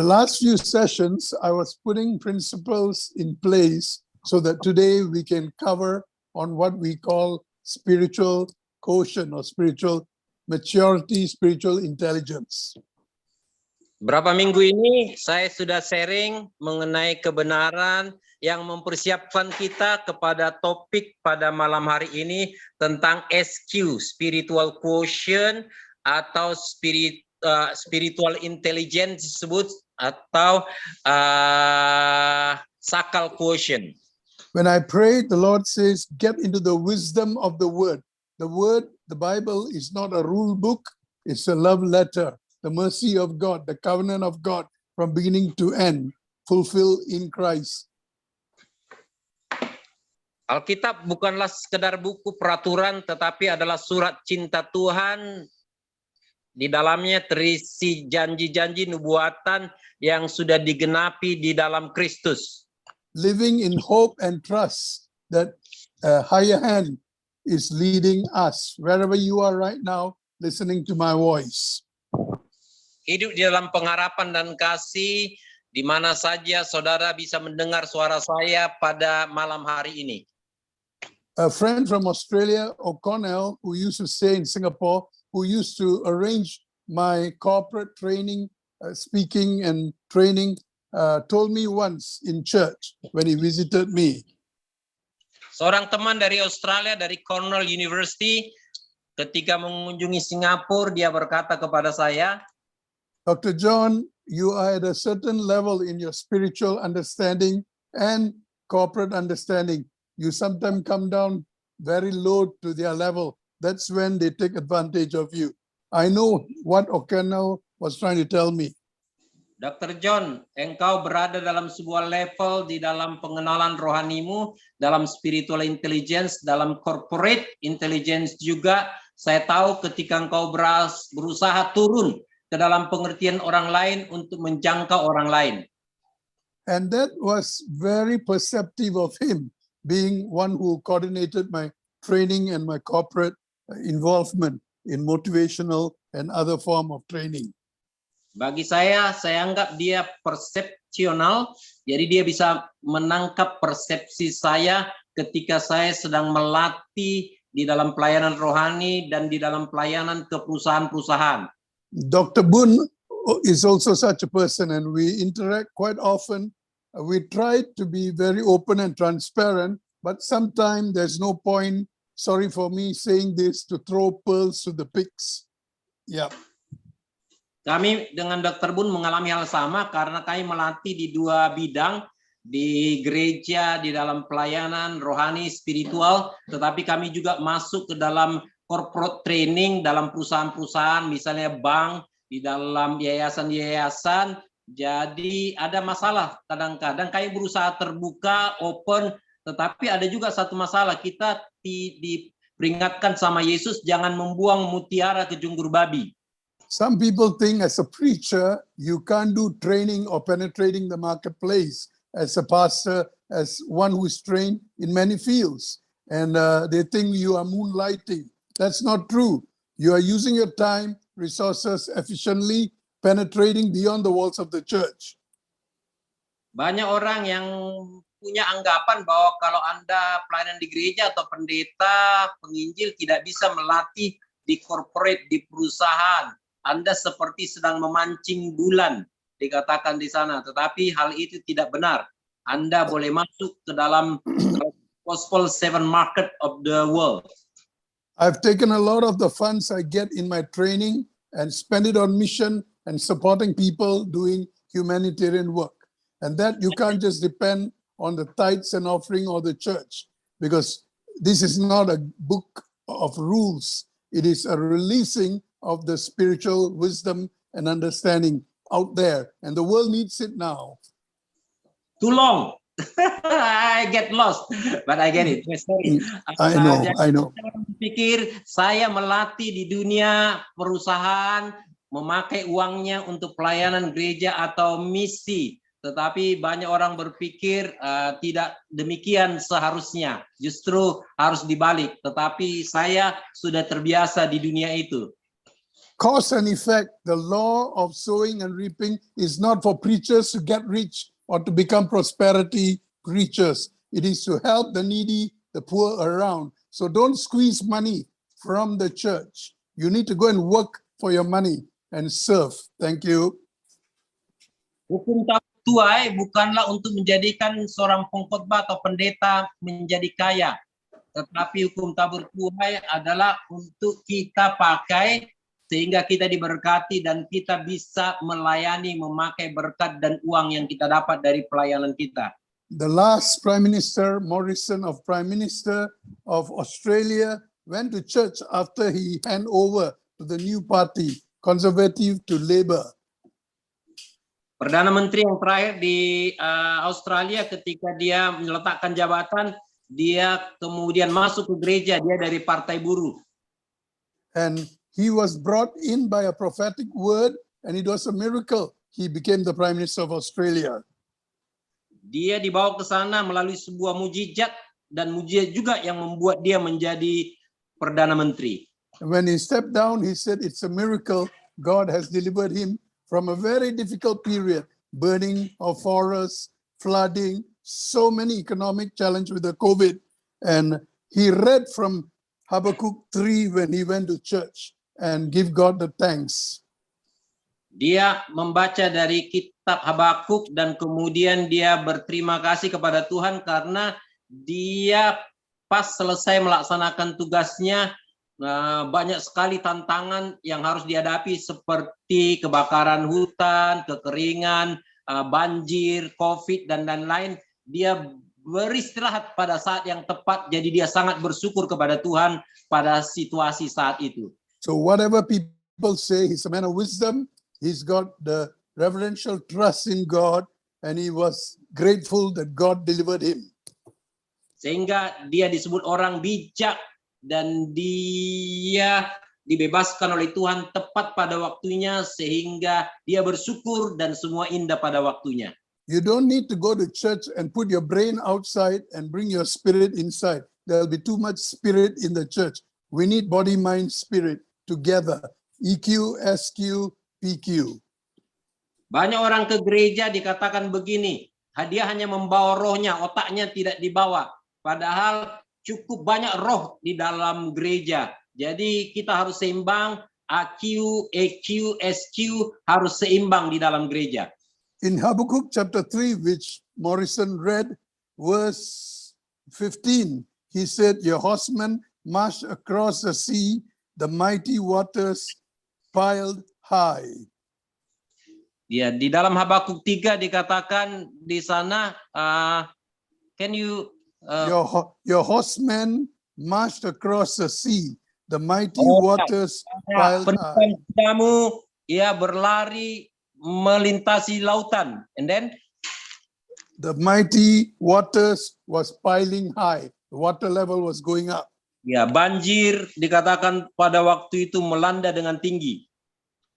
The last few sessions, I was putting principles in place so that today we can cover on what we call spiritual quotient or spiritual maturity, spiritual intelligence. Berapa minggu ini saya sudah sharing mengenai kebenaran yang mempersiapkan kita kepada topik pada malam hari ini tentang SQ, spiritual quotient atau spiritual intelligence disebut atau sakal quotient. When I prayed, the Lord says, get into the wisdom of the word. The word, the Bible, is not a rule book, it's a love letter. The mercy of God, the covenant of God from beginning to end, fulfilled in Christ. Alkitab bukanlah sekedar buku peraturan, tetapi adalah surat cinta Tuhan. Di dalamnya terisi janji-janji nubuatan yang sudah digenapi di dalam Kristus. Living in hope and trust that a higher hand is leading us wherever you are right now, listening to my voice. Hidup di dalam pengharapan dan kasih, di mana saja saudara bisa mendengar suara saya pada malam hari ini. A friend from Australia, O'Connell, who used to stay in Singapore, who used to arrange my corporate training, speaking and training, told me once in church when he visited me. Seorang teman dari Australia, dari Cornell University, ketika mengunjungi Singapura, dia berkata kepada saya, Dr. John, you are at a certain level in your spiritual understanding and corporate understanding. You sometimes come down very low to their level. That's when they take advantage of you. I know what O'Connell was trying to tell me. Dr. John, engkau berada dalam sebuah level di dalam pengenalan rohanimu, dalam spiritual intelligence, dalam corporate intelligence juga. Saya tahu ketika engkau berusaha turun ke dalam pengertian orang lain untuk menjangkau orang lain. And that was very perceptive of him, being one who coordinated my training and my corporate involvement in motivational and other form of training. Bagi saya anggap dia persepsional, jadi dia bisa menangkap persepsi saya ketika saya sedang melatih di dalam pelayanan rohani dan di dalam pelayanan ke perusahaan-perusahaan. Dr. Boon is also such a person, and we interact quite often. We try to be very open and transparent, but sometimes there's no point, sorry for me saying this, to throw pearls to the pigs. Yeah. Kami dengan Dr. Boon mengalami hal sama karena kami melatih di dua bidang, di gereja, di dalam pelayanan rohani, spiritual, tetapi kami juga masuk ke dalam corporate training dalam perusahaan-perusahaan, misalnya bank, di dalam yayasan-yayasan. Jadi ada masalah kadang-kadang kami berusaha terbuka, open, tetapi ada juga satu masalah, kita diperingatkan sama Yesus jangan membuang mutiara ke junggur babi. Some people think as a preacher, you can't do training or penetrating the marketplace as a pastor, as one who is trained in many fields. And they think you are moonlighting. That's not true. You are using your time, resources efficiently, penetrating beyond the walls of the church. Banyak orang yang punya anggapan bahwa kalau Anda pelayanan di gereja atau pendeta, penginjil tidak bisa melatih di corporate, di perusahaan. Anda seperti sedang memancing bulan, dikatakan di sana. Tetapi hal itu tidak benar. Anda boleh masuk ke dalam gospel seven market of the world. I've taken a lot of the funds I get in my training and spend it on mission and supporting people doing humanitarian work. And that you can't just depend on the tithes and offering or the church, because this is not a book of rules. It is a releasing of the spiritual wisdom and understanding out there. And the world needs it now. Too long. I get lost, but I get it. Sorry. I know. Pikir saya melatih di dunia perusahaan, memakai uangnya untuk pelayanan gereja atau misi. Tetapi banyak orang berpikir tidak demikian seharusnya. Justru harus dibalik. Tetapi saya sudah terbiasa di dunia itu. cause and effect, the law of sowing and reaping is not for preachers to get rich or to become prosperity preachers. It is to help the needy, the poor around. So don't squeeze money from the church. You need to go and work for your money and serve. Thank you. Hukum tabur tuai bukanlah untuk menjadikan seorang pengkhotbah atau pendeta menjadi kaya. Tetapi hukum tabur tuai adalah untuk kita pakai sehingga kita diberkati dan kita bisa melayani, memakai berkat dan uang yang kita dapat dari pelayanan kita. The last Prime Minister, Morrison, of Prime Minister of Australia, went to church after he hand over to the new party, Conservative to Labour. Perdana Menteri yang terakhir di Australia ketika dia meletakkan jabatan, dia kemudian masuk ke gereja, dia dari Partai Buruh. And he was brought in by a prophetic word, and it was a miracle. He became the Prime Minister of Australia. Dia dibawa ke sana melalui sebuah mujizat, dan mujizat juga yang membuat dia menjadi Perdana Menteri. And when he stepped down, he said it's a miracle. God has delivered him from a very difficult period, burning of forests, flooding, so many economic challenge with the COVID. And he read from Habakkuk 3 when he went to church and give God the thanks. Dia membaca dari kitab Habakuk dan kemudian dia berterima kasih kepada Tuhan karena dia pas selesai melaksanakan tugasnya, banyak sekali tantangan yang harus dihadapi seperti kebakaran hutan, kekeringan, banjir, COVID, dan lain-lain. Dia beristirahat pada saat yang tepat, jadi dia sangat bersyukur kepada Tuhan pada situasi saat itu. So whatever people say, he's a man of wisdom. He's got the reverential trust in God, and he was grateful that God delivered him. Sehingga dia disebut orang bijak dan dia dibebaskan oleh Tuhan tepat pada waktunya sehingga dia bersyukur dan semua indah pada waktunya. You don't need to go to church and put your brain outside and bring your spirit inside. There'll be too much spirit in the church. We need body, mind, spirit together. EQ, SQ, PQ. Banyak orang ke gereja dikatakan begini, dia hanya membawa rohnya, otaknya tidak dibawa. Padahal cukup banyak roh di dalam gereja. Jadi kita harus seimbang, AQ, EQ, SQ harus seimbang di dalam gereja. In Habakkuk chapter 3, which Morrison read, verse 15, he said, your horsemen marched across the sea, the mighty waters piled high. Ya, di dalam Habakuk 3 dikatakan di sana, can you your horsemen marched across the sea, the mighty waters piled high. Kamu ya berlari melintasi lautan, and then the mighty waters was piling high. The water level was going up. Ya, banjir dikatakan pada waktu itu melanda dengan tinggi.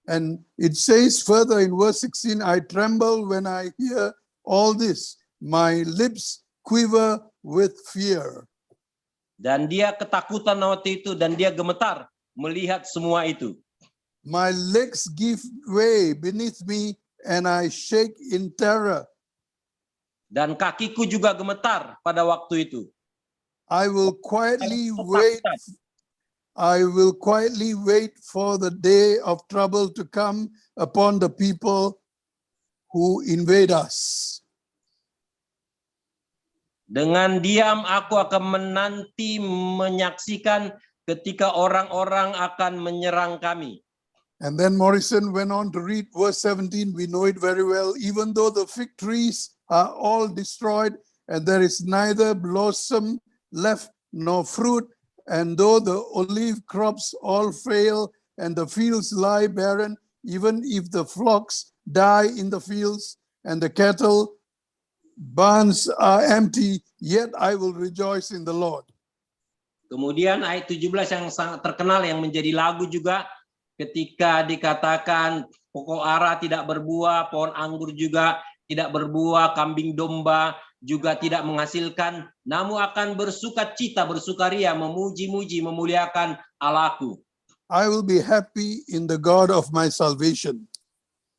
And it says further in verse 16, I tremble when I hear all this. My lips quiver with fear. Dan dia ketakutan waktu itu dan dia gemetar melihat semua itu. My legs give way beneath me and I shake in terror. Dan kakiku juga gemetar pada waktu itu. I will quietly wait for the day of trouble to come upon the people who invade us. Dengan diam aku akan menanti menyaksikan ketika orang-orang akan menyerang kami. And then Morrison went on to read verse 17. We know it very well. Even though the fig trees are all destroyed and there is neither blossom left nor fruit, and though the olive crops all fail and the fields lie barren, even if the flocks die in the fields and the cattle barns are empty, yet I will rejoice in the Lord. Kemudian ayat 17 yang sangat terkenal yang menjadi lagu juga ketika dikatakan pokok ara tidak berbuah, pohon anggur juga tidak berbuah, kambing domba juga tidak menghasilkan, namun akan bersukacita, bersukaria, memuji-muji, memuliakan Allahku. I will be happy in the God of my salvation.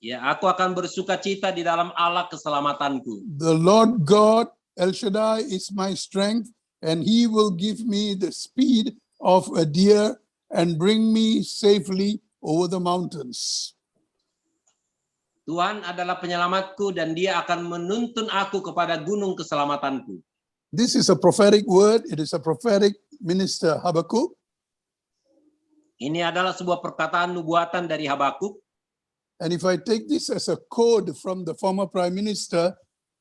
Ya, aku akan bersuka cita di dalam Allah keselamatanku. The Lord God, El Shaddai, is my strength, and he will give me the speed of a deer and bring me safely over the mountains. Tuhan adalah penyelamatku dan dia akan menuntun aku kepada gunung keselamatanku. This is a prophetic word. It is a prophetic minister, Habakkuk. Ini adalah sebuah perkataan nubuatan dari Habakuk. And if I take this as a code from the former prime minister,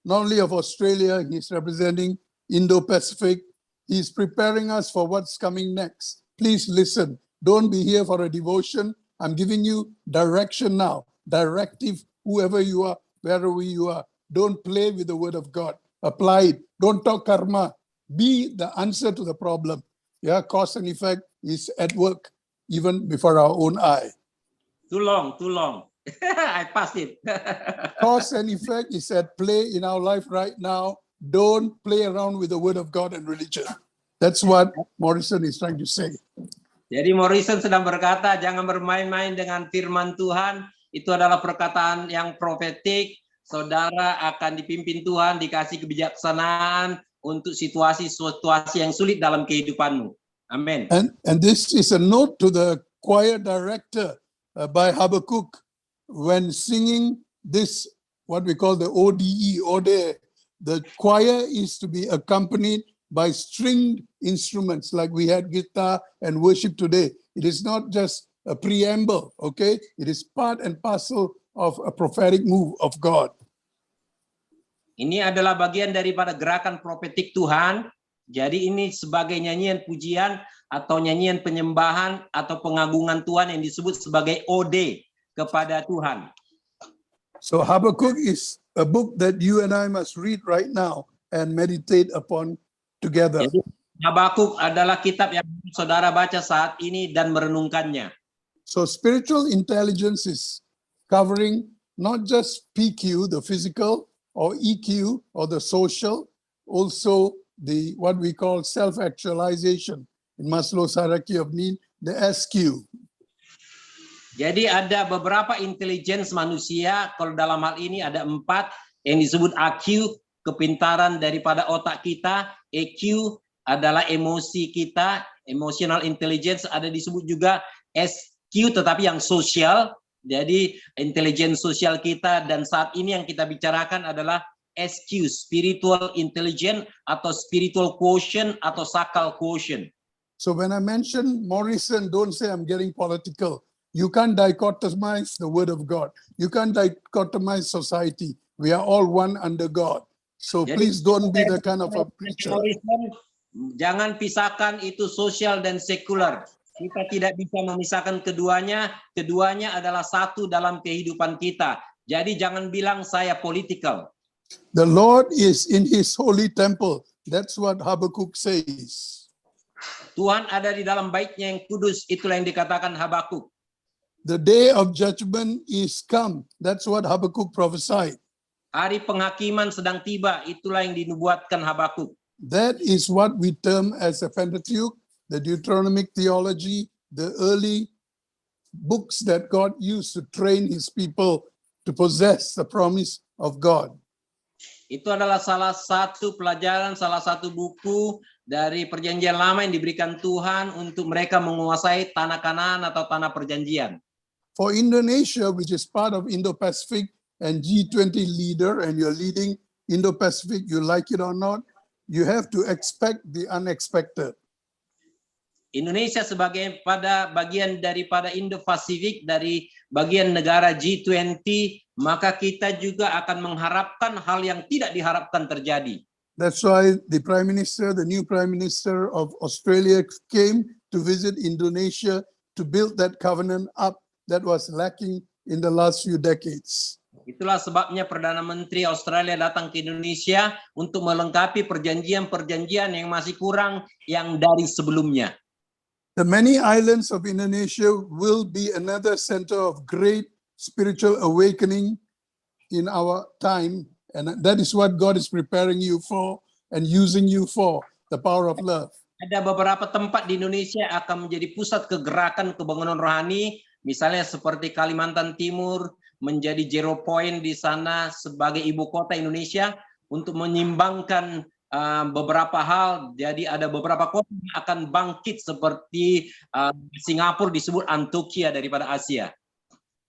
not only of Australia, he's representing Indo-Pacific, he's preparing us for what's coming next. Please listen. Don't be here for a devotion. I'm giving you direction now, directive, whoever you are, wherever you are. Don't play with the word of God. Apply it. Don't talk karma. Be the answer to the problem. Yeah, cause and effect is at work, even before our own eye. Too long. I passed it. Cause and effect is at play in our life right now. Don't play around with the word of God and religion. That's what Morrison is trying to say. Jadi Morrison sedang berkata, jangan bermain-main dengan firman Tuhan. Itu adalah perkataan yang profetik. Saudara akan dipimpin Tuhan, dikasih kebijaksanaan untuk situasi-situasi yang sulit dalam kehidupanmu. Amin. And this is a note to the choir director by Habakkuk when singing this, what we call the ODE, Ode. The choir is to be accompanied by stringed instruments like we had guitar and worship today. It is not just a preamble, okay? It is part and parcel of a prophetic move of God. Ini adalah bagian daripada gerakan profetik Tuhan. Jadi ini sebagai nyanyian pujian atau nyanyian penyembahan atau pengagungan Tuhan yang disebut sebagai ode kepada Tuhan. So Habakkuk is a book that you and I must read right now and meditate upon together. Jadi Habakuk adalah kitab yang saudara baca saat ini dan merenungkannya. So spiritual intelligence is covering not just PQ, the physical, or EQ, or the social, also the what we call self-actualization in Maslow's hierarchy of need, the SQ. Jadi ada beberapa intelligence manusia, kalau dalam hal ini ada 4 yang disebut AQ, kepintaran daripada otak kita, EQ adalah emosi kita, emotional intelligence, ada disebut juga SQ tetapi yang sosial, jadi intelligence sosial kita, dan saat ini yang kita bicarakan adalah SQ, spiritual intelligence atau spiritual quotient atau sakal quotient. So when I mention Morrison, don't say I'm getting political. You can't dichotomize the word of God. You can't dichotomize society. We are all one under God. So Jadi, please don't be the kind of a preacher. Jangan pisahkan itu sosial dan sekuler. Kita tidak bisa memisahkan keduanya. Keduanya adalah satu dalam kehidupan kita. Jadi jangan bilang saya political. The Lord is in his holy temple. That's what Habakkuk says. Tuhan ada di dalam baitnya yang kudus. Itulah yang dikatakan Habakuk. The day of judgment is come. That's what Habakkuk prophesied. Hari penghakiman sedang tiba. Itulah yang dinubuatkan Habakuk. That is what we term as the Pentateuch, the Deuteronomic theology, the early books that God used to train his people to possess the promise of God. Itu adalah salah satu pelajaran, salah satu buku dari perjanjian lama yang diberikan Tuhan untuk mereka menguasai tanah Kanaan atau tanah perjanjian. For Indonesia, which is part of Indo-Pacific and G20 leader, and you're leading Indo-Pacific, you like it or not, you have to expect the unexpected. Indonesia sebagai pada bagian daripada Indo-Pasifik, dari bagian negara G20, maka kita juga akan mengharapkan hal yang tidak diharapkan terjadi. That's why the Prime Minister, the new Prime Minister of Australia came to visit Indonesia to build that covenant up that was lacking in the last few decades. Itulah sebabnya Perdana Menteri Australia datang ke Indonesia untuk melengkapi perjanjian-perjanjian yang masih kurang yang dari sebelumnya. The many islands of Indonesia will be another center of great spiritual awakening in our time. And that is what God is preparing you for and using you for, the power of love. Ada beberapa tempat di Indonesia akan menjadi pusat kegerakan kebangunan rohani, misalnya seperti Kalimantan Timur menjadi zero point di sana sebagai ibu kota Indonesia untuk menyimbangkan beberapa hal. Jadi ada beberapa kota yang akan bangkit seperti Singapura disebut Antokia daripada Asia.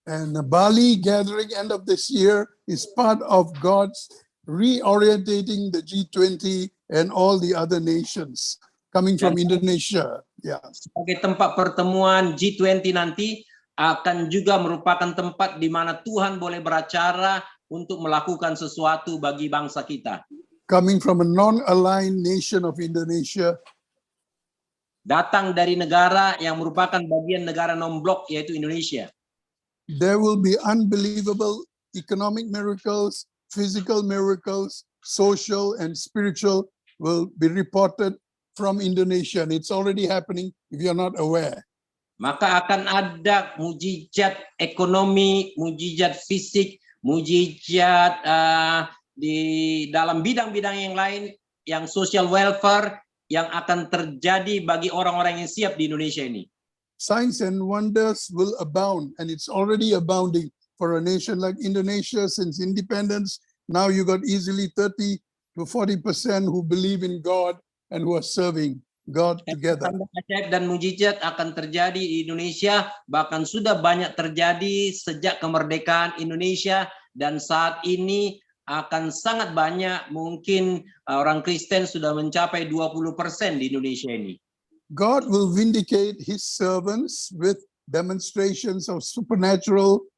And the Bali gathering end of this year is part of God's reorientating the G20 and all the other nations coming from Indonesia. Yeah. Sebagai tempat pertemuan G20 nanti akan juga merupakan tempat di mana Tuhan boleh beracara untuk melakukan sesuatu bagi bangsa kita. Coming from a non-aligned nation of Indonesia, Datang dari negara yang merupakan bagian negara non-blok yaitu Indonesia. there will be unbelievable economic miracles, physical miracles, social and spiritual will be reported from Indonesia. And it's already happening if you're not aware. Maka akan ada mujizat ekonomi, mujizat fisik, mujizat di dalam bidang-bidang yang lain, yang social welfare, yang akan terjadi bagi orang-orang yang siap di Indonesia ini. Signs and wonders will abound, and it's already abounding for a nation like Indonesia since independence. Now you got easily 30 to 40% who believe in God and who are serving God together. Tanda ajaib dan mujizat akan terjadi di Indonesia, bahkan sudah banyak terjadi sejak kemerdekaan Indonesia, dan saat ini akan sangat banyak, mungkin orang Kristen sudah mencapai 20% di Indonesia ini. God will vindicate his servants with demonstrations of supernatural,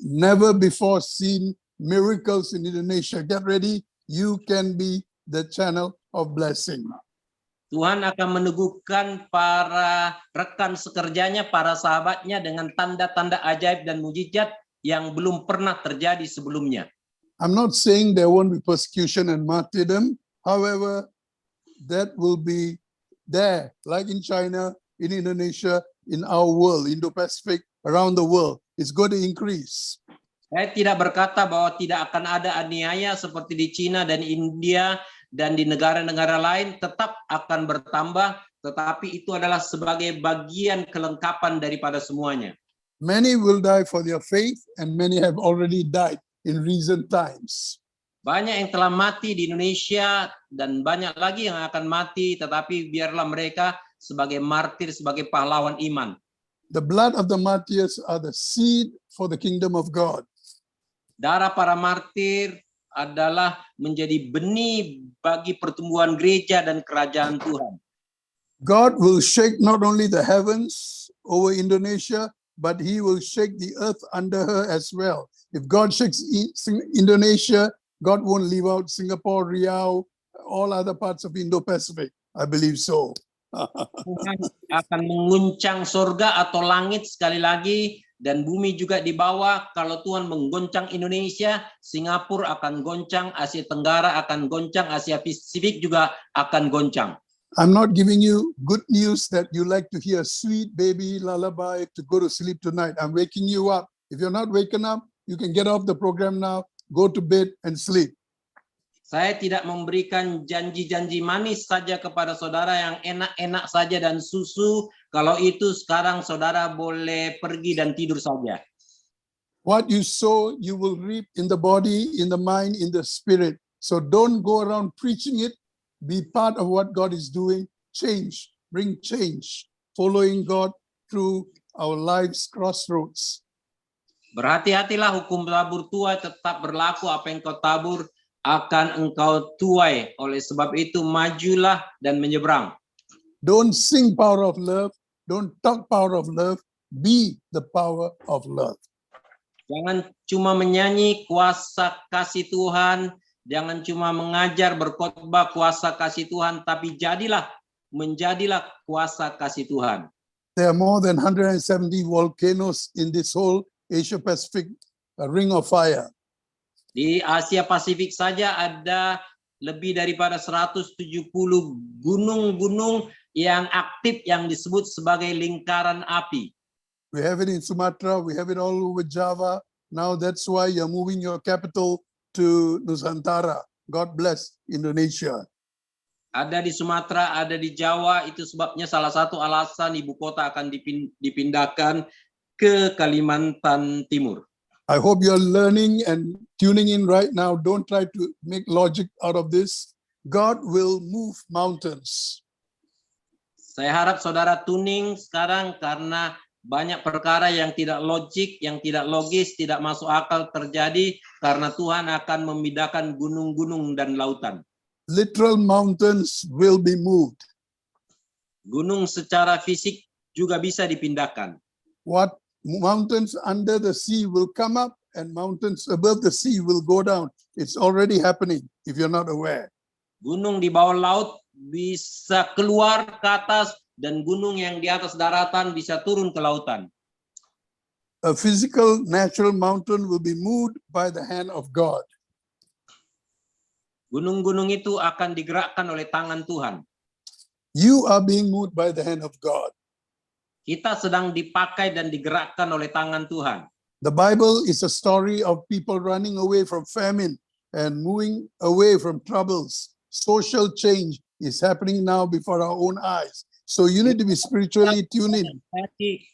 never before seen miracles in Indonesia. Get ready, you can be the channel of blessing. Tuhan akan meneguhkan para rekan sekerjanya, para sahabatnya dengan tanda-tanda ajaib dan mujizat yang belum pernah terjadi sebelumnya. I'm not saying there won't be persecution and martyrdom. However, that will be there, like in China, in Indonesia, in our world, Indo-Pacific, around the world. It's going to increase. Saya tidak berkata bahwa tidak akan ada aniaya seperti di Cina dan India dan di negara-negara lain, tetap akan bertambah, tetapi itu adalah sebagai bagian kelengkapan daripada semuanya. Many will die for their faith, and many have already died in recent times. Banyak yang telah mati di Indonesia dan banyak lagi yang akan mati, tetapi biarlah mereka sebagai martir, sebagai pahlawan iman. The blood of the martyrs are the seed for the kingdom of God. Darah para martir adalah menjadi benih bagi pertumbuhan gereja dan kerajaan Tuhan. God will shake not only the heavens over Indonesia, but he will shake the earth under her as well. If God shakes Indonesia, God won't leave out Singapore, Riau, all other parts of Indo-Pacific. I believe so. Tuhan akan menguncang surga atau langit sekali lagi, dan bumi juga di bawah. Kalau Tuhan menggoncang Indonesia, Singapura akan goncang, Asia Tenggara akan goncang, Asia Pasifik juga akan goncang. I'm not giving you good news that you like to hear sweet baby lullaby to go to sleep tonight. I'm waking you up. If you're not waking up, you can get off the program now, go to bed and sleep. Saya tidak memberikan janji-janji manis saja kepada saudara yang enak-enak saja dan susu. Kalau itu sekarang saudara boleh pergi dan tidur saja. What you sow, you will reap in the body, in the mind, in the spirit. So don't go around preaching it. Be part of what God is doing. Change, bring change. Following God through our lives' crossroads. Berhati-hatilah, hukum tabur tuai tetap berlaku. Apa yang kau tabur akan engkau tuai. Oleh sebab itu majulah dan menyeberang. Don't sing power of love. Don't talk power of love. Be the power of love. Jangan cuma menyanyi kuasa kasih Tuhan. Jangan cuma mengajar berkhotbah kuasa kasih Tuhan. Tapi menjadilah kuasa kasih Tuhan. There are more than 170 volcanoes in this whole Asia Pacific ring of fire. Di Asia Pasifik saja ada lebih daripada 170 gunung-gunung yang aktif yang disebut sebagai lingkaran api. We have it in Sumatra, we have it all over Java. Now that's why you're moving your capital to Nusantara. God bless Indonesia. Ada di Sumatera, ada di Jawa. Itu sebabnya salah satu alasan ibu kota akan dipindahkan ke Kalimantan Timur. I hope you're learning and tuning in right now. Don't try to make logic out of this. God will move mountains. Saya harap saudara tuning sekarang karena banyak perkara yang tidak logik, yang tidak logis, tidak masuk akal terjadi karena Tuhan akan memindahkan gunung-gunung dan lautan. Literal mountains will be moved. Gunung secara fisik juga bisa dipindahkan. What mountains under the sea will come up and mountains above the sea will go down. It's already happening if you're not aware. Gunung di bawah laut bisa keluar ke atas dan gunung yang di atas daratan bisa turun ke lautan. A physical, natural mountain will be moved by the hand of God. Gunung-gunung itu akan digerakkan oleh tangan Tuhan. You are being moved by the hand of God. Kita sedang dipakai dan digerakkan oleh tangan Tuhan. The Bible is a story of people running away from famine and moving away from troubles. Social change is happening now before our own eyes. So you need to be spiritually tuned in.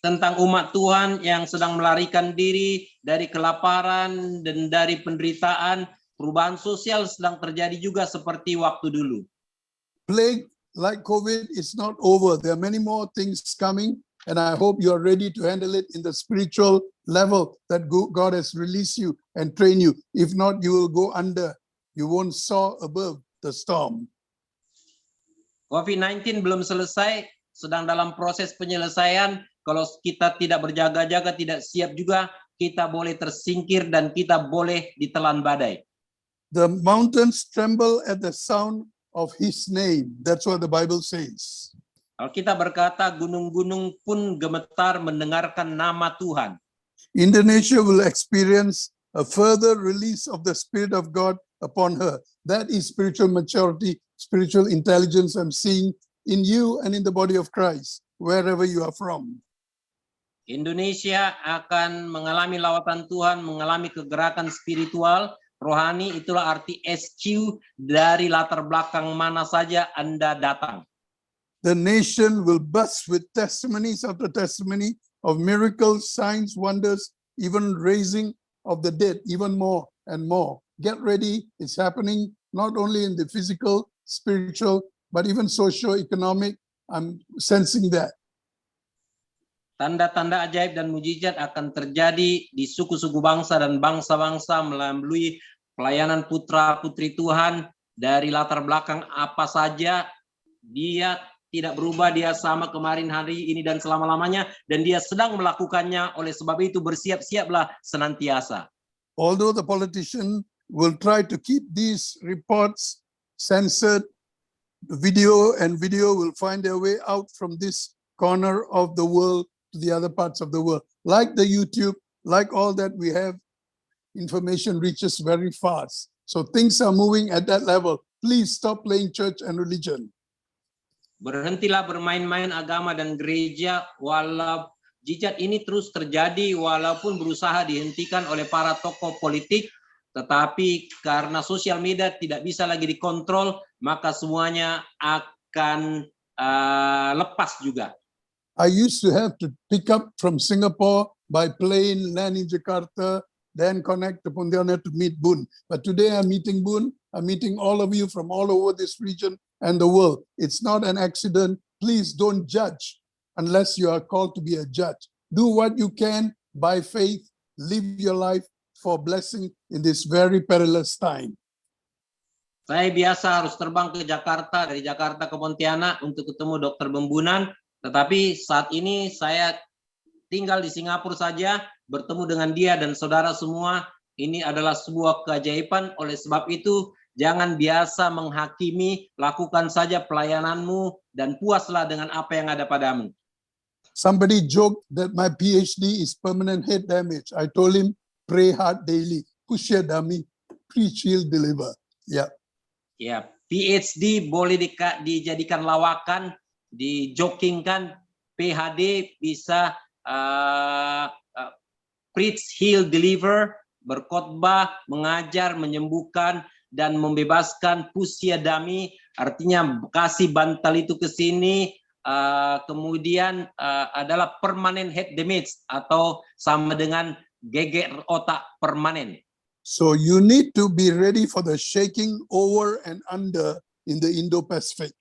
Tentang umat Tuhan yang sedang melarikan diri dari kelaparan dan dari penderitaan, perubahan sosial sedang terjadi juga seperti waktu dulu. Plague like COVID is not over. There are many more things coming, and I hope you are ready to handle it in the spiritual level that God has released you and trained you. If not, you will go under. You won't soar above the storm. COVID-19 belum selesai, sedang dalam proses penyelesaian. Kalau kita tidak berjaga-jaga, tidak siap juga, kita boleh tersingkir dan kita boleh ditelan badai. The mountains tremble at the sound of his name. That's what the Bible says. Alkitab berkata, gunung-gunung pun gemetar mendengarkan nama Tuhan. Indonesia will experience a further release of the Spirit of God upon her. That is spiritual maturity, spiritual intelligence I'm seeing in you and in the body of Christ, wherever you are from. Indonesia akan mengalami lawatan Tuhan, mengalami kegerakan spiritual, rohani. Itulah arti SQ dari latar belakang mana saja Anda datang. The nation will burst with testimonies after testimony of miracles, signs, wonders, even raising of the dead, even more and more. Get ready. It's happening not only in the physical, spiritual, but even socio-economic. I'm sensing that. Tanda-tanda ajaib dan mujizat akan terjadi di suku-suku bangsa dan bangsa-bangsa melalui pelayanan putra-putri Tuhan dari latar belakang apa saja. Dia tidak berubah, dia sama kemarin, hari ini, dan selama-lamanya. Dan dia sedang melakukannya, oleh sebab itu bersiap-siaplah senantiasa. Although the politician will try to keep these reports censored, video will find their way out from this corner of the world to the other parts of the world. Like the YouTube, like all that we have, information reaches very fast. So things are moving at that level. Please stop playing church and religion. Berhentilah bermain-main agama dan gereja, walau jejak ini terus terjadi walaupun berusaha dihentikan oleh para tokoh politik, tetapi karena sosial media tidak bisa lagi dikontrol, maka semuanya akan lepas juga. I used to have to pick up from Singapore by plane, land in Jakarta, then connect to Pontianak to meet Boon. But today I'm meeting Boon. I'm meeting all of you from all over this region and the world. It's not an accident. Please don't judge unless you are called to be a judge. Do what you can by faith. Live your life for blessing in this very perilous time. Saya biasa harus terbang ke Jakarta, dari Jakarta ke Pontianak untuk ketemu Dr. Bembunan. Tetapi saat ini saya tinggal di Singapura saja, bertemu dengan dia dan saudara semua. Ini adalah sebuah keajaiban. Oleh sebab itu, jangan biasa menghakimi, lakukan saja pelayananmu dan puaslah dengan apa yang ada padamu. Somebody joked that my PhD is permanent head damage. I told him, pray hard daily. Push your dummy, preach, heal, deliver. Yeah. Ya, PhD boleh dijadikan lawakan, dijokingkan. PhD bisa preach, heal, deliver, berkhotbah, mengajar, menyembuhkan, dan membebaskan. Push your dummy, artinya kasih bantal itu ke sini, kemudian adalah permanent head damage atau sama dengan geger otak permanen. So you need to be ready for the shaking over and under in the Indo-Pacific.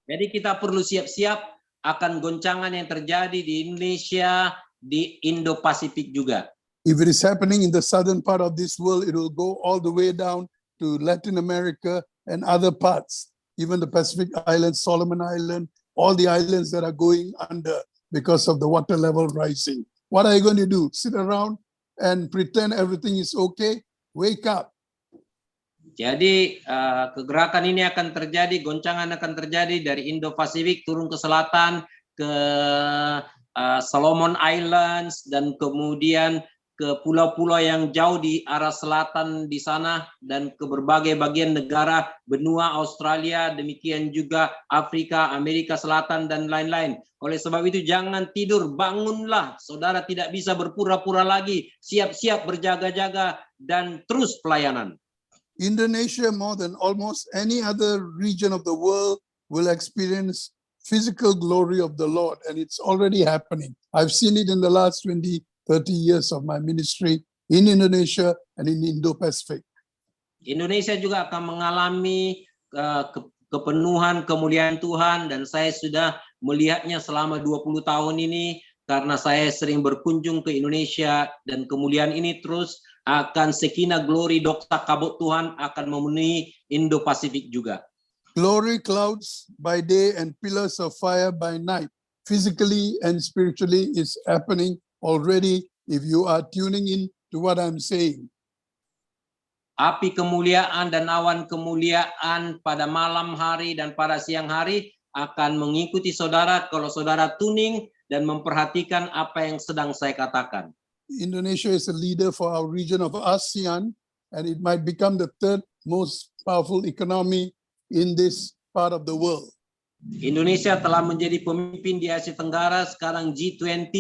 Jadi kita perlu siap-siap akan goncangan yang terjadi di Indonesia, di Indo-Pasifik juga. If it is happening in the southern part of this world, it will go all the way down to Latin America and other parts, even the Pacific Islands, Solomon Island, all the islands that are going under because of the water level rising. What are you going to do? Sit around and pretend everything is okay? Wake up. Jadi kegerakan ini akan terjadi, goncangan akan terjadi dari Indo-Pasifik turun ke selatan, ke Solomon Islands, dan kemudian ke pulau-pulau yang jauh di arah selatan di sana, dan ke berbagai bagian negara, benua Australia, demikian juga Afrika, Amerika Selatan, dan lain-lain. Oleh sebab itu jangan tidur, bangunlah. Saudara tidak bisa berpura-pura lagi, siap-siap berjaga-jaga, dan terus pelayanan. Indonesia, more than almost any other region of the world, will experience physical glory of the Lord, and it's already happening. I've seen it in the last 20, 30 years of my ministry in Indonesia and in Indo-Pacific. Indonesia juga akan mengalami kepenuhan kemuliaan Tuhan, dan saya sudah melihatnya selama 20 tahun ini karena saya sering berkunjung ke Indonesia, dan kemuliaan ini terus akan sekina glory dokta kabut Tuhan akan memenuhi Indo-Pasifik juga. Glory clouds by day and pillars of fire by night, physically and spiritually, is happening already if you are tuning in to what I'm saying. Api kemuliaan dan awan kemuliaan pada malam hari dan pada siang hari akan mengikuti saudara kalau saudara tuning dan memperhatikan apa yang sedang saya katakan. Indonesia is a leader for our region of ASEAN, and it might become the third most powerful economy in this part of the world. Indonesia telah menjadi pemimpin di Asia Tenggara, sekarang G20,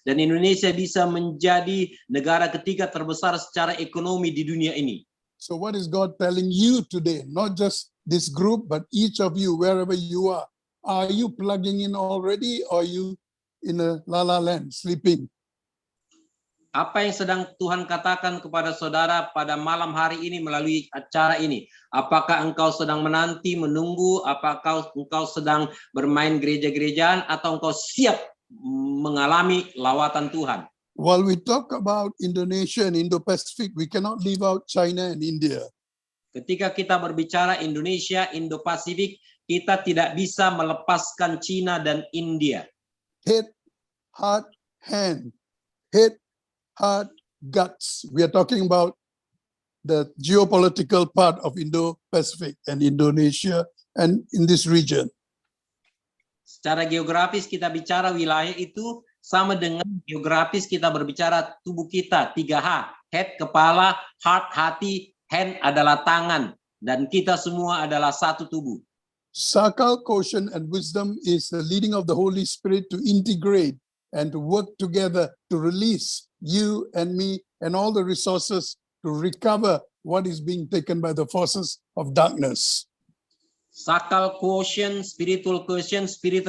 dan Indonesia bisa menjadi negara ketiga terbesar secara ekonomi di dunia ini. So what is God telling you today? Not just this group, but each of you, wherever you are. Are you plugging in already, or are you in a la-la land, sleeping? Apa yang sedang Tuhan katakan kepada saudara pada malam hari ini melalui acara ini? Apakah engkau sedang menanti, menunggu? Apakah engkau sedang bermain gereja-gerejaan? Atau engkau siap mengalami lawatan Tuhan? While we talk about Indonesia and Indo-Pacific, we cannot leave out China and India. Ketika kita berbicara Indonesia, Indo-Pasifik, kita tidak bisa melepaskan Cina dan India. Head, heart, hand. Head, heart, guts. We are talking about the geopolitical part of Indo-Pacific and Indonesia and in this region. Secara geografis kita bicara wilayah itu sama dengan geografis kita berbicara tubuh kita, 3H, head, kepala, heart, hati, hand adalah tangan, dan kita semua adalah satu tubuh. Sakal caution and wisdom is the leading of the Holy Spirit to integrate and to work together to release you and me and all the resources to recover what is being taken by the forces of darkness. Sakal quotient, spiritual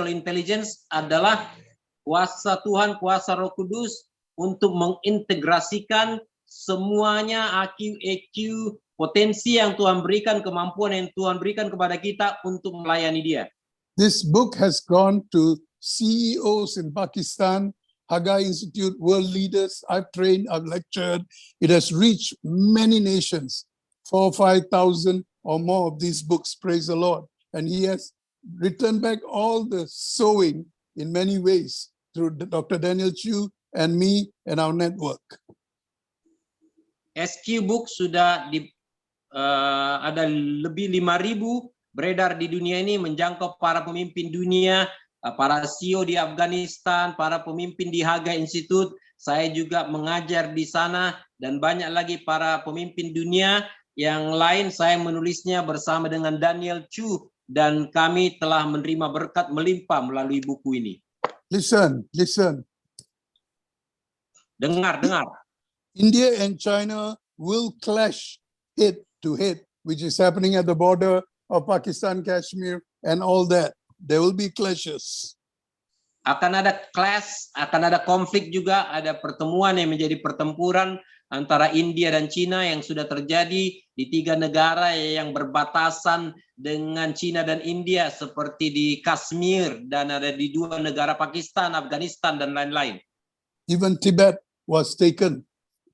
intelligence adalah kuasa Tuhan, kuasa Roh Kudus untuk mengintegrasikan semuanya, IQ, EQ, potensi yang Tuhan berikan, kemampuan yang Tuhan berikan kepada kita untuk melayani Dia. This book has gone to CEOs in Pakistan, Hagai Institute, world leaders. I've trained, I've lectured. It has reached many nations, 4,000-5,000 or more of these books, praise the Lord. And he has returned back all the sowing in many ways through Dr. Daniel Chu and me and our network. SQ Book sudah ada lebih 5.000 beredar di dunia ini, menjangkau para pemimpin dunia, para CEO di Afghanistan, para pemimpin di Hagai Institute. Saya juga mengajar di sana, dan banyak lagi para pemimpin dunia yang lain. Saya menulisnya bersama dengan Daniel Chu, dan kami telah menerima berkat melimpah melalui buku ini. Listen. Dengar. India and China will clash head to head which is happening at the border of Pakistan, Kashmir, and all that. There will be clashes. Akan ada clash, akan ada konflik juga, ada pertemuan yang menjadi pertempuran antara India dan Cina yang sudah terjadi di 3 negara yang berbatasan dengan Cina dan India seperti di Kashmir dan ada di 2 negara Pakistan, Afghanistan dan lain-lain. Even Tibet was taken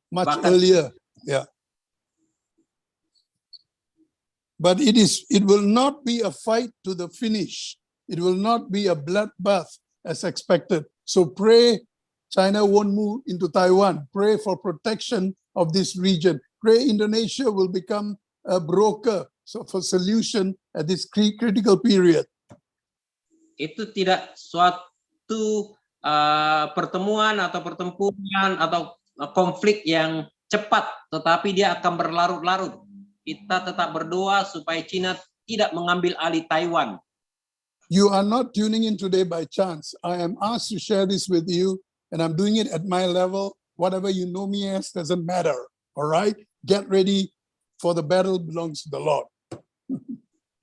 much Bahkan- earlier. Yeah. But it will not be a fight to the finish. It will not be a bloodbath as expected. So pray China won't move into Taiwan. Pray for protection of this region. Pray Indonesia will become a broker for solution at this critical period. Itu tidak suatu pertemuan atau pertempuran atau konflik yang cepat, tetapi dia akan berlarut-larut. Kita tetap berdoa supaya Cina tidak mengambil alih Taiwan. You are not tuning in today by chance. I am asked to share this with you, and I'm doing it at my level. Whatever you know me as doesn't matter. All right? Get ready, for the battle belongs to the Lord.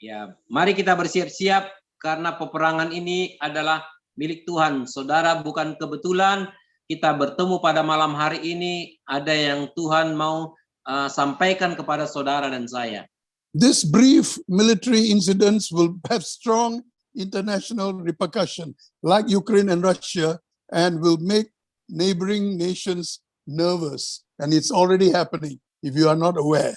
Ya, mari kita bersiap-siap karena peperangan ini adalah milik Tuhan. Saudara, bukan kebetulan kita bertemu pada malam hari ini. Ada yang Tuhan mau sampaikan kepada saudara dan saya. This brief military incidents will have strong international repercussion, like Ukraine and Russia, and will make neighboring nations nervous. And it's already happening if you are not aware.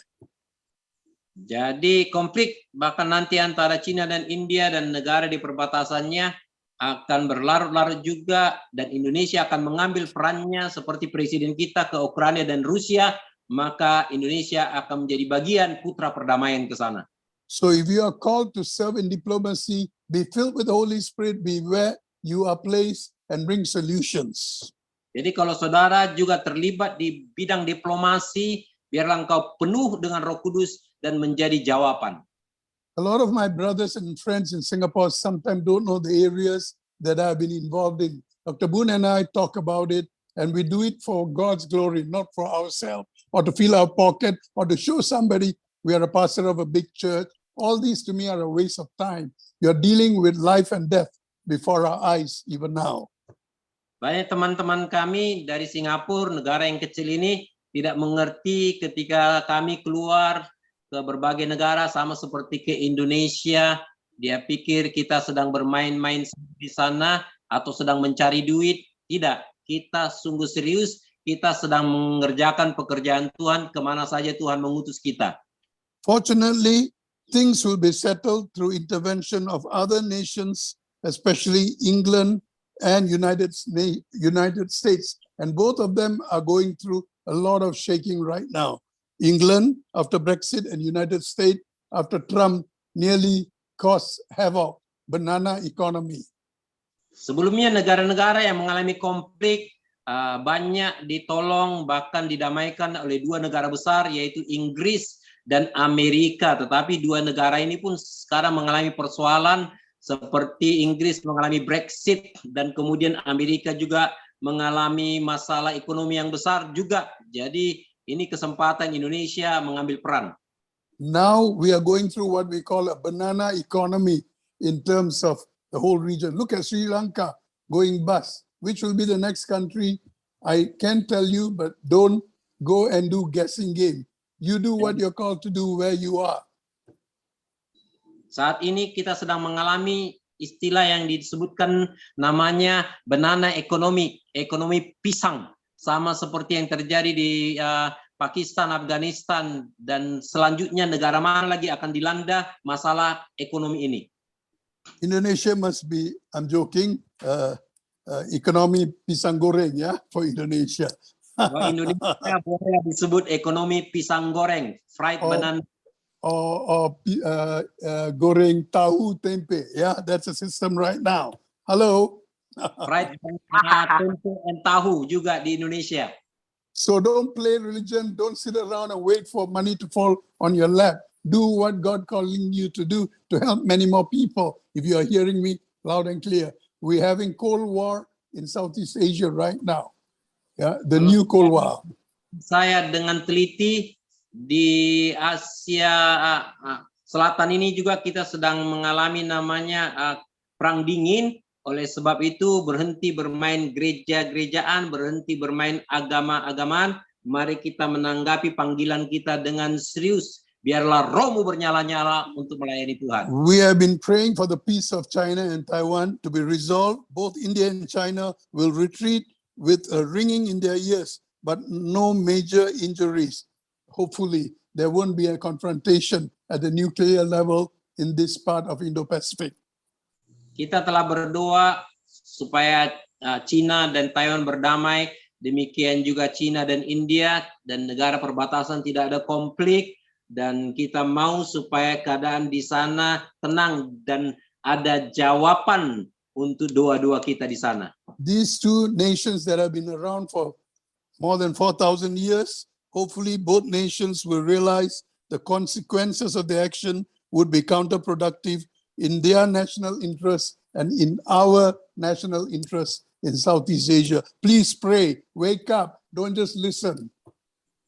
Jadi konflik bahkan nanti antara Cina dan India dan negara di perbatasannya akan berlarut-larut juga, dan Indonesia akan mengambil perannya seperti presiden kita ke Ukraina dan Rusia, maka Indonesia akan menjadi bagian putra perdamaian ke sana. So if you are called to serve in diplomacy, be filled with the Holy Spirit, be where you are placed, and bring solutions. Jadi kalau saudara juga terlibat di bidang diplomasi, biarlah engkau penuh dengan Roh Kudus dan menjadi jawaban. A lot of my brothers and friends in Singapore sometimes don't know the areas that I've been involved in. Dr. Boone and I talk about it, and we do it for God's glory, not for ourselves, or to fill our pocket, or to show somebody we are a pastor of a big church. All these to me are a waste of time. You're dealing with life and death before our eyes, even now. Banyak teman-teman kami dari Singapura, negara yang kecil ini, tidak mengerti ketika kami keluar ke berbagai negara sama seperti ke Indonesia. Dia pikir kita sedang bermain-main di sana atau sedang mencari duit. Tidak, kita sungguh serius. Kita sedang mengerjakan pekerjaan Tuhan kemana saja Tuhan mengutus kita. Fortunately, things will be settled through intervention of other nations, especially England and United States. And both of them are going through a lot of shaking right now. England after Brexit and United States after Trump nearly caused havoc, banana economy. Sebelumnya negara-negara yang mengalami konflik banyak ditolong bahkan didamaikan oleh 2 negara besar yaitu Inggris dan Amerika. Tetapi 2 negara ini pun sekarang mengalami persoalan seperti Inggris mengalami Brexit dan kemudian Amerika juga mengalami masalah ekonomi yang besar juga. Jadi ini kesempatan Indonesia mengambil peran. Now we are going through what we call a banana economy in terms of the whole region. Look at Sri Lanka going bust. Which will be the next country? I can tell you, but don't go and do guessing game. You do what you're called to do where you are. Saat ini kita sedang mengalami istilah yang disebutkan namanya banana economy, ekonomi pisang. Sama seperti yang terjadi di Pakistan, Afghanistan, dan selanjutnya negara mana lagi akan dilanda masalah ekonomi ini. Indonesia must be, I'm joking, ekonomi pisang goreng ya, for Indonesia. Indonesia boleh disebut ekonomi pisang goreng, fried banana. Or goreng tahu tempe. Yeah, that's a system right now. Hello. Fried tempe and tahu juga di Indonesia. So don't play religion. Don't sit around and wait for money to fall on your lap. Do what God calling you to do to help many more people. If you are hearing me loud and clear, we're having Cold War in Southeast Asia right now. Yeah, the new Cold War. Saya dengan teliti di Asia Selatan ini juga kita sedang mengalami namanya perang dingin. Oleh sebab itu berhenti bermain gereja-gerejaan, berhenti bermain agama-agamaan. Mari kita menanggapi panggilan kita dengan serius. Biarlah rohmu bernyala-nyala untuk melayani Tuhan. We have been praying for the peace of China and Taiwan to be resolved. Both India and China will retreat with a ringing in their ears, but no major injuries. Hopefully, there won't be a confrontation at the nuclear level in this part of Indo-Pacific. Kita telah berdoa supaya China dan Taiwan berdamai, demikian juga China dan India, dan negara perbatasan tidak ada konflik, dan kita mau supaya keadaan di sana tenang dan ada jawaban untuk doa-doa kita di sana. These two nations that have been around for more than 4,000 years, hopefully both nations will realize the consequences of their action would be counterproductive in their national interest and in our national interest in Southeast Asia. Please pray, wake up, don't just listen.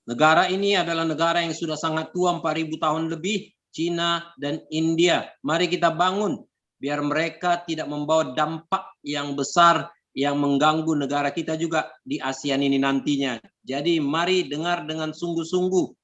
Negara ini adalah negara yang sudah sangat tua, 4.000 tahun lebih, China dan India. Mari kita bangun, biar mereka tidak membawa dampak yang besar yang mengganggu negara kita juga di ASEAN ini nantinya. Jadi mari dengar dengan sungguh-sungguh.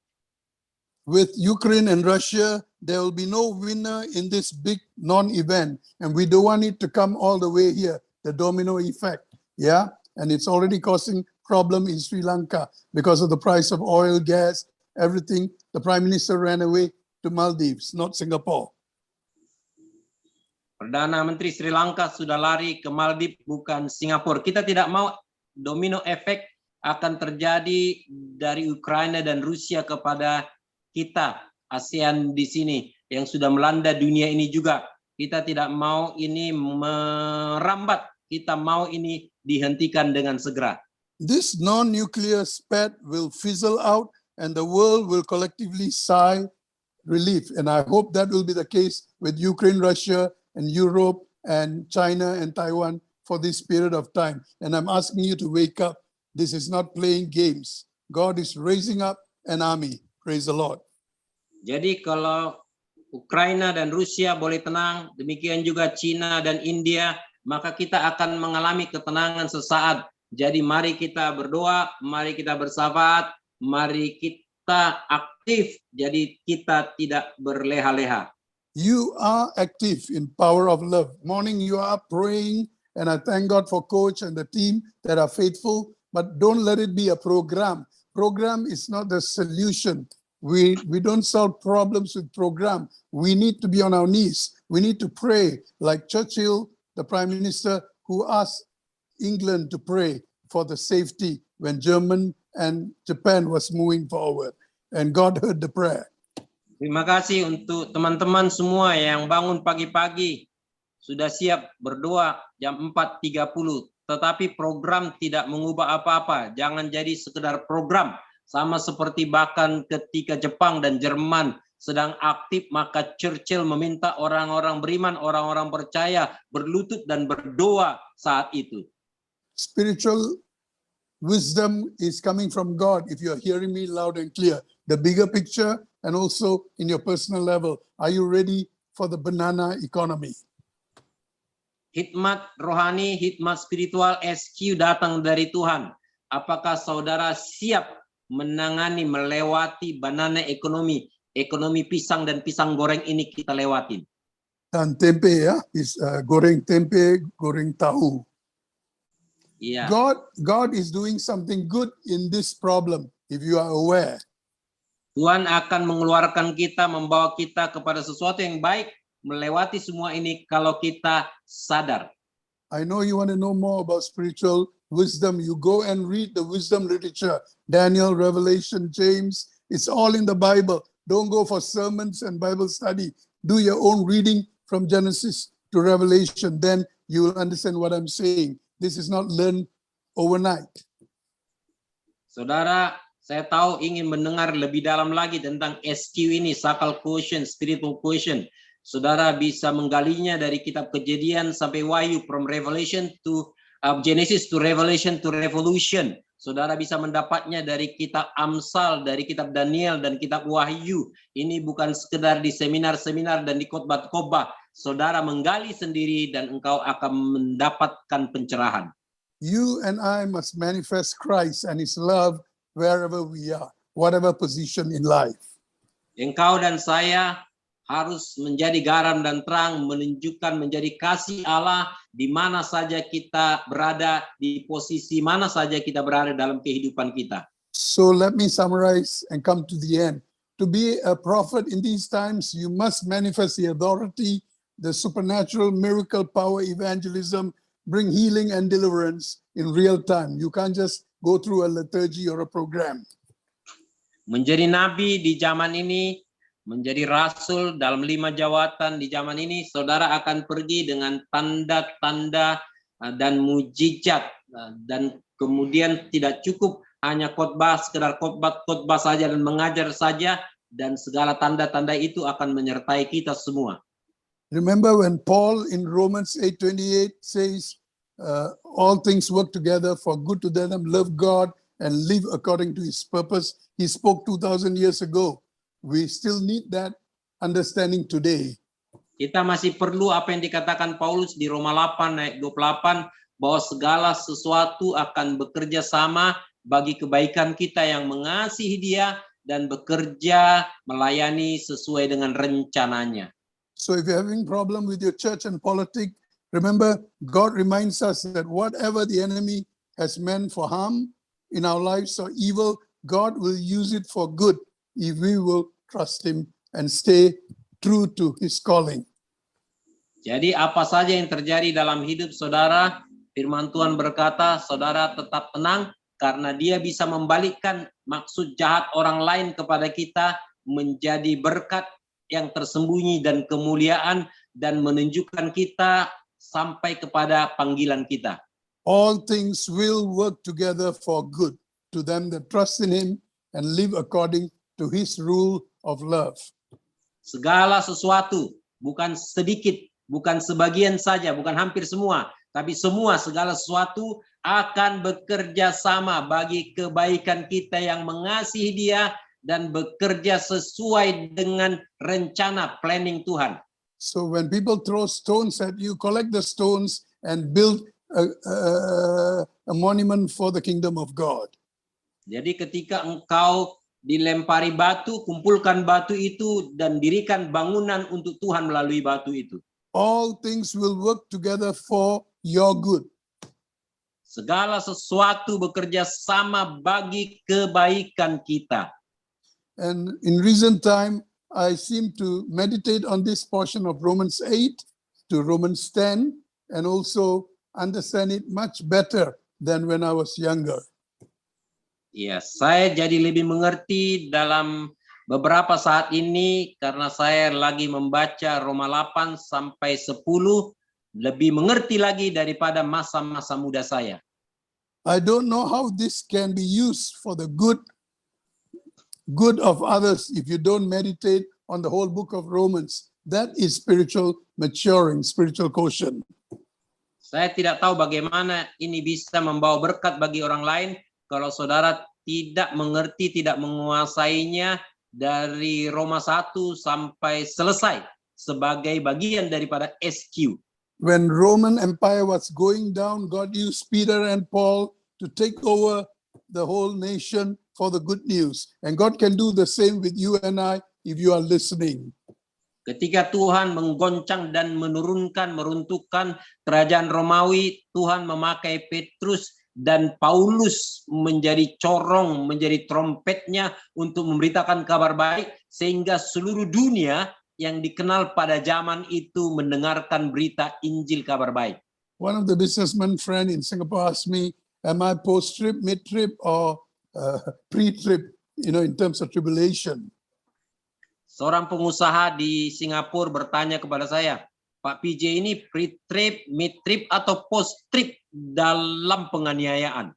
With Ukraine and Russia, there will be no winner in this big non-event, and we don't want it to come all the way here, the domino effect, yeah? And it's already causing problem in Sri Lanka because of the price of oil, gas, everything. The Prime Minister ran away to Maldives, not Singapore. Perdana Menteri Sri Lanka sudah lari ke Maldives, bukan Singapura. Kita tidak mau domino efek akan terjadi dari Ukraina dan Rusia kepada kita, ASEAN di sini, yang sudah melanda dunia ini juga. Kita tidak mau ini merambat, kita mau ini dihentikan dengan segera. This non-nuclear spat will fizzle out and the world will collectively sigh relief. And I hope that will be the case with Ukraine, Russia, and Europe, and China, and Taiwan for this period of time. And I'm asking you to wake up. This is not playing games. God is raising up an army. Praise the Lord. Jadi kalau Ukraina dan Rusia boleh tenang, demikian juga China dan India, maka kita akan mengalami ketenangan sesaat. Jadi mari kita berdoa, mari kita bersahabat, mari kita aktif, jadi kita tidak berleha-leha. You are active in power of love. Morning you are praying, and I thank God for coach and the team that are faithful, but don't let it be a program. Program is not the solution. We don't solve problems with program. We need to be on our knees. We need to pray like Churchill, the Prime Minister, who asked England to pray for the safety when Germany and Japan was moving forward. And God heard the prayer. Terima kasih untuk teman-teman semua yang bangun pagi-pagi, sudah siap berdoa jam 4.30, tetapi program tidak mengubah apa-apa. Jangan jadi sekedar program, sama seperti bahkan ketika Jepang dan Jerman sedang aktif, maka Churchill meminta orang-orang beriman, orang-orang percaya berlutut dan berdoa saat itu. Spiritual wisdom is coming from God, if you are hearing me loud and clear. The bigger picture and also in your personal level. Are you ready for the banana economy? Hikmat rohani, hikmat spiritual SQ datang dari Tuhan. Apakah saudara siap menangani, melewati banana ekonomi, ekonomi pisang dan pisang goreng ini kita lewatin? Dan tempe ya, is goreng tempe, goreng tahu. Iya. God is doing something good in this problem, if you are aware. Tuhan akan mengeluarkan kita, membawa kita kepada sesuatu yang baik, melewati semua ini kalau kita sadar. I know you want to know more about spiritual wisdom. You go and read the wisdom literature, Daniel, Revelation, James. It's all in the Bible. Don't go for sermons and Bible study. Do your own reading from Genesis to Revelation. Then you will understand what I'm saying. This is not learned overnight. Saudara, saya tahu ingin mendengar lebih dalam lagi tentang SQ ini, sakral quotient, spiritual quotient. Saudara bisa menggalinya dari kitab Kejadian sampai Wahyu, from Revelation to Genesis to Revelation to Revolution. Saudara bisa mendapatnya dari kitab Amsal, dari kitab Daniel, dan kitab Wahyu. Ini bukan sekedar di seminar-seminar dan di khotbah-khotbah. Saudara menggali sendiri dan engkau akan mendapatkan pencerahan. You and I must manifest Christ and his love wherever we are, whatever position in life. Engkau dan saya harus menjadi garam dan terang, menunjukkan menjadi kasih Allah di mana saja kita berada, di posisi mana saja kita berada dalam kehidupan kita. So let me summarize and come to the end. To be a prophet in these times, you must manifest the authority, the supernatural miracle power, evangelism, bring healing and deliverance in real time. You can't just go through a liturgy or a program. Menjadi nabi di zaman ini, menjadi rasul dalam 5 jawatan di zaman ini, saudara akan pergi dengan tanda-tanda dan mujizat, dan kemudian tidak cukup hanya khotbah, sekedar khotbah saja dan mengajar saja, dan segala tanda-tanda itu akan menyertai kita semua. Remember when Paul in Romans 8:28 says, all things work together for good to them love God and live according to his purpose. He spoke 2,000 years ago. We still need that understanding today. Kita masih perlu apa yang dikatakan Paulus di Roma 8 ayat 28, bahwa segala sesuatu akan bekerja sama bagi kebaikan kita yang mengasihi Dia dan bekerja melayani sesuai dengan rencananya. So if you're having problem with your church and politics, remember God reminds us that whatever the enemy has meant for harm in our lives or evil, God will use it for good if we will trust him and stay true to his calling. Jadi apa saja yang terjadi dalam hidup saudara, firman Tuhan berkata, saudara tetap tenang karena Dia bisa membalikkan maksud jahat orang lain kepada kita menjadi berkat yang tersembunyi dan kemuliaan, dan menunjukkan kita sampai kepada panggilan kita. All things will work together for good to them that trust in him and live according to his rule of love. Segala sesuatu, bukan sedikit, bukan sebagian saja, bukan hampir semua, tapi semua, segala sesuatu akan bekerja sama bagi kebaikan kita yang mengasihi Dia dan bekerja sesuai dengan rencana planning Tuhan. So when people throw stones at you, collect the stones and build a monument for the kingdom of God. Jadi ketika engkau dilempari batu, kumpulkan batu itu dan dirikan bangunan untuk Tuhan melalui batu itu. All things will work together for your good. Segala sesuatu bekerja sama bagi kebaikan kita. And in recent time, I seem to meditate on this portion of Romans 8 to Romans 10 and also understand it much better than when I was younger. Ya, saya jadi lebih mengerti dalam beberapa saat ini karena saya lagi membaca Roma 8 sampai 10, lebih mengerti lagi daripada masa-masa muda saya. I don't know how this can be used for the good of others if you don't meditate on the whole book of Romans. That is spiritual maturing, spiritual quotient. Saya tidak tahu bagaimana ini bisa membawa berkat bagi orang lain kalau saudara tidak mengerti, tidak menguasainya dari Roma 1 sampai selesai sebagai bagian daripada SQ. When Roman Empire was going down, God used Peter and Paul to take over the whole nation for the good news. And God can do the same with you and I if you are listening. Ketika Tuhan menggoncang dan meruntuhkan kerajaan Romawi, Tuhan memakai Petrus dan Paulus menjadi corong, menjadi trompetnya untuk memberitakan kabar baik, sehingga seluruh dunia yang dikenal pada zaman itu mendengarkan berita Injil kabar baik. One of the businessman friend in Singapore asked me, am I post-trib, mid-trib, or pre-trib, in terms of tribulation? Seorang pengusaha di Singapura bertanya kepada saya, Pak PJ ini pre-trib, mid-trib, atau post-trib dalam penganiayaan?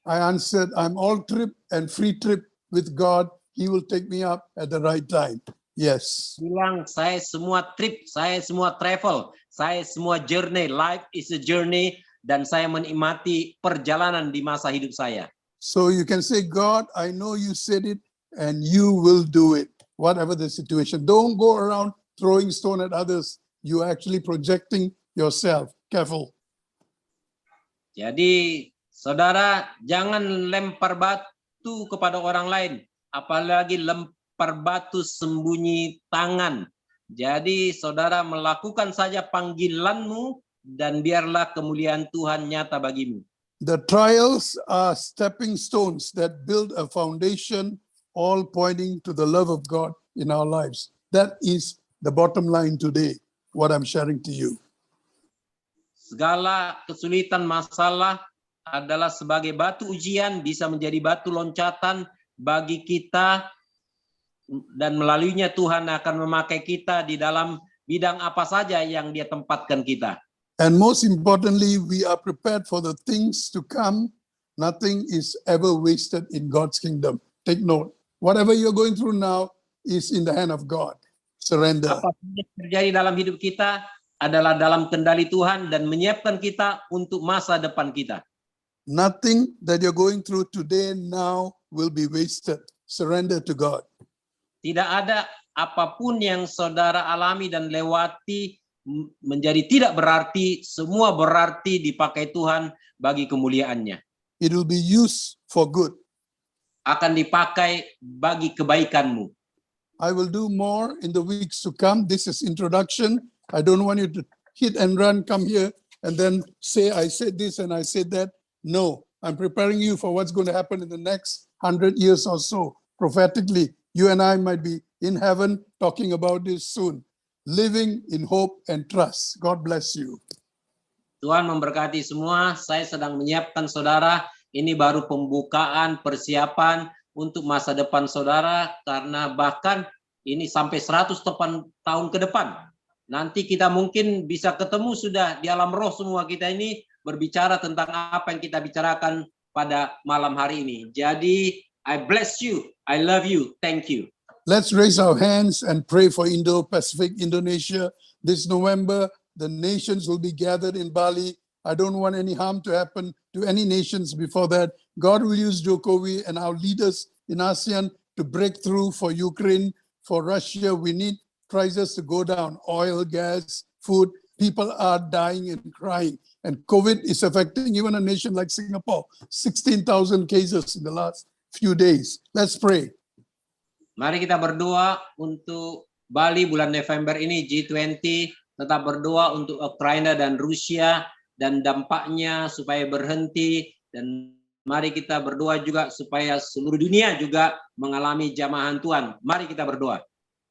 I answered, I'm all trib and free trib with God. He will take me up at the right time. Yes. Bilang, saya semua trip, saya semua travel, saya semua journey. Life is a journey, dan saya menikmati perjalanan di masa hidup saya. So you can say, God, I know you said it and you will do it, whatever the situation. Don't go around throwing stone at others. You're actually projecting yourself. Careful. Jadi, saudara, jangan lempar batu kepada orang lain, apalagi lempar batu sembunyi tangan. Jadi, saudara melakukan saja panggilanmu dan biarlah kemuliaan Tuhan nyata bagimu. The trials are stepping stones that build a foundation, all pointing to the love of God in our lives. That is the bottom line today, what I'm sharing to you. Segala kesulitan masalah adalah sebagai batu ujian, bisa menjadi batu loncatan bagi kita, dan melaluinya Tuhan akan memakai kita di dalam bidang apa saja yang Dia tempatkan kita. And most importantly, we are prepared for the things to come. Nothing is ever wasted in God's kingdom. Take note. Whatever you're going through now is in the hand of God. Surrender. Apa yang terjadi dalam hidup kita adalah dalam kendali Tuhan dan menyiapkan kita untuk masa depan kita. Nothing that you're going through today now will be wasted. Surrender to God. Tidak ada apapun yang saudara alami dan lewati menjadi tidak berarti, semua berarti dipakai Tuhan bagi kemuliaannya. It will be used for good. Akan dipakai bagi kebaikanmu. I will do more in the weeks to come. This is introduction. I don't want you to hit and run, come here, and then say, I said this and I said that. No, I'm preparing you for what's going to happen in the next 100 years or so. Prophetically, you and I might be in heaven talking about this soon. Living in hope and trust. God bless you. Tuhan memberkati semua. Saya sedang menyiapkan saudara. Ini baru pembukaan, persiapan untuk masa depan saudara. Karena bahkan ini sampai 100 tahun ke depan. Nanti kita mungkin bisa ketemu sudah di alam roh semua kita ini berbicara tentang apa yang kita bicarakan pada malam hari ini. Jadi, I bless you. I love you. Thank you. Let's raise our hands and pray for Indo-Pacific Indonesia. This November, the nations will be gathered in Bali. I don't want any harm to happen to any nations before that. God will use Jokowi and our leaders in ASEAN to break through for Ukraine, for Russia. We need prices to go down, oil, gas, food. People are dying and crying. And COVID is affecting even a nation like Singapore. 16,000 cases in the last few days. Let's pray. Mari kita berdoa untuk Bali bulan November ini, G20. Tetap berdoa untuk Ukraina dan Rusia dan dampaknya supaya berhenti. Dan mari kita berdoa juga supaya seluruh dunia juga mengalami jamahan Tuhan. Mari kita berdoa.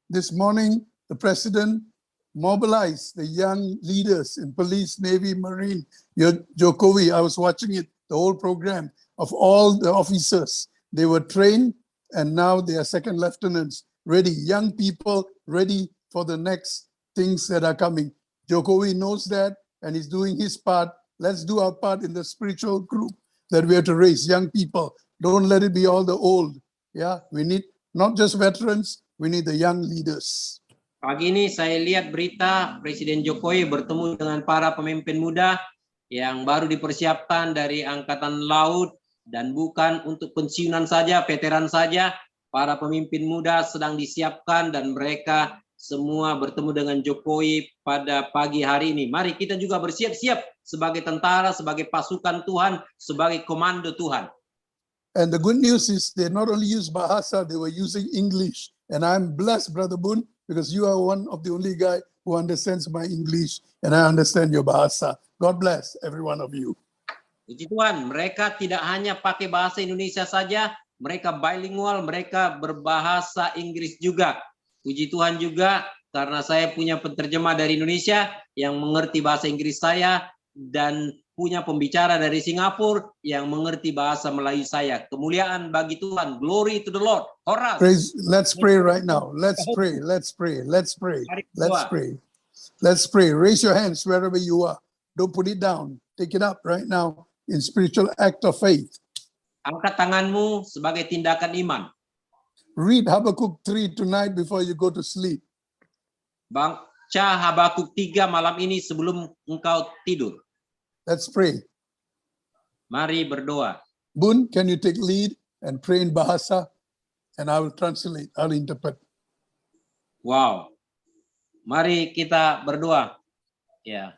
This morning, the president mobilized the young leaders in police, navy, marine. Jokowi, I was watching it, the whole program of all the officers. They were trained and now they are second lieutenants, ready, young people ready for the next things that are coming. Jokowi knows that and he's doing his part. Let's do our part in the spiritual group that we have to raise young people. Don't let it be all the old. Yeah, we need not just veterans, we need the young leaders. Pagi ini saya lihat berita Presiden Jokowi bertemu dengan para pemimpin muda yang baru dipersiapkan dari Angkatan Laut dan bukan untuk pensiunan saja, veteran saja. Para pemimpin muda sedang disiapkan dan mereka semua bertemu dengan Jokowi pada pagi hari ini. Mari kita juga bersiap-siap sebagai tentara, sebagai pasukan Tuhan, sebagai komando Tuhan. And the good news is they not only use Bahasa, they were using English. And I'm blessed, Brother Boon, because you are one of the only guy who understands my English and I understand your Bahasa. God bless every one of you. Puji Tuhan, mereka tidak hanya pakai bahasa Indonesia saja, mereka bilingual, mereka berbahasa Inggris juga. Puji Tuhan juga, karena saya punya penerjemah dari Indonesia yang mengerti bahasa Inggris saya, dan punya pembicara dari Singapura yang mengerti bahasa Melayu saya. Kemuliaan bagi Tuhan. Glory to the Lord. Horas. Let's pray right now. Let's pray. Let's pray. Let's pray. Let's pray. Let's pray. Raise your hands wherever you are. Don't put it down. Take it up right now in spiritual act of faith. Angkat tanganmu sebagai tindakan iman. Read Habakkuk 3 tonight before you go to sleep. Baca Habakuk 3 malam ini sebelum engkau tidur. Let's pray. Mari berdoa. Bun, can you take lead and pray in Bahasa? And I will translate, I'll interpret. Wow. Mari kita berdoa. Ya.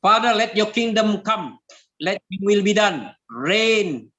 Father, let your kingdom come. Let your will be done. Reign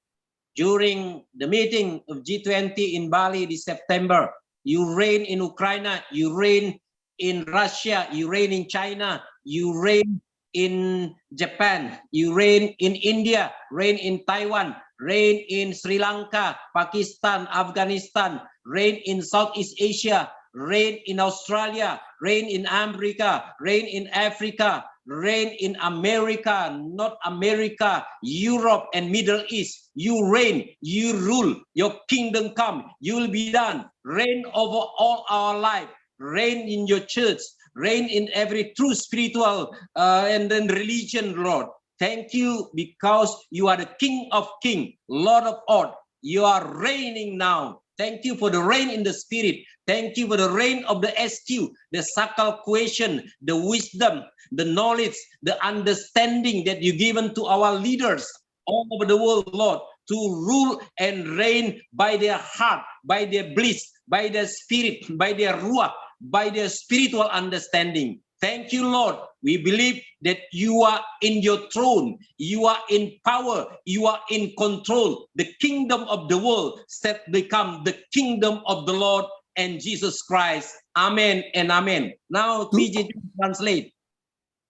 during the meeting of G20 in Bali this September. You reign in Ukraine. You reign in Russia. You reign in China. You reign in Japan. You reign in India. Reign in Taiwan. Reign in Sri Lanka, Pakistan, Afghanistan. Reign in Southeast Asia. Reign in Australia. Reign in America. Reign in Africa. Reign in America, North America, Europe, and Middle East. You reign, you rule, your kingdom come, you will be done. Reign over all our life. Reign in your church. Reign in every true spiritual and then religion, Lord. Thank you because you are the King of Kings, Lord of all. You are reigning now. Thank you for the reign in the spirit. Thank you for the reign of the SQ, the sakal question, the wisdom, the knowledge, the understanding that you given to our leaders all over the world, Lord, to rule and reign by their heart, by their bliss, by their spirit, by their ruach, by their spiritual understanding. Thank you, Lord. We believe that you are in your throne. You are in power. You are in control. The kingdom of the world set become the kingdom of the Lord and Jesus Christ. Amen and amen. Now, PJ translate.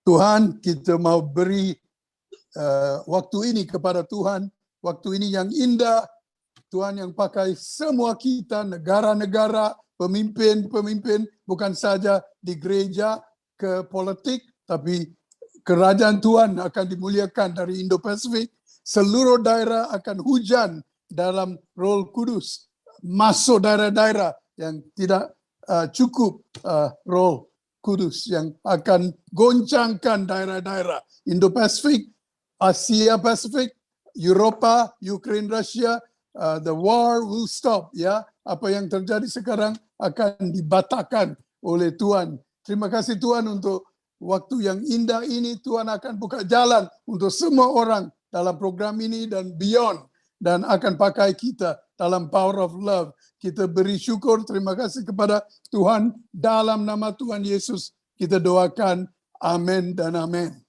Tuhan, kita mau beri waktu ini kepada Tuhan. Waktu ini yang indah. Tuhan yang pakai semua kita, negara-negara, pemimpin-pemimpin, bukan saja di gereja, ke politik, tapi kerajaan Tuhan akan dimuliakan dari Indo-Pasifik. Seluruh daerah akan hujan dalam Roh Kudus. Masuk daerah-daerah yang tidak cukup Roh Kudus, yang akan goncangkan daerah-daerah Indo-Pasifik, Asia Pasifik, Eropa, Ukraine, Rusia. The war will stop. Ya, apa yang terjadi sekarang akan dibatalkan oleh Tuhan. Terima kasih Tuhan untuk waktu yang indah ini. Tuhan akan buka jalan untuk semua orang dalam program ini dan beyond. Dan akan pakai kita dalam power of love. Kita beri syukur, terima kasih kepada Tuhan. Dalam nama Tuhan Yesus kita doakan. Amin dan amin.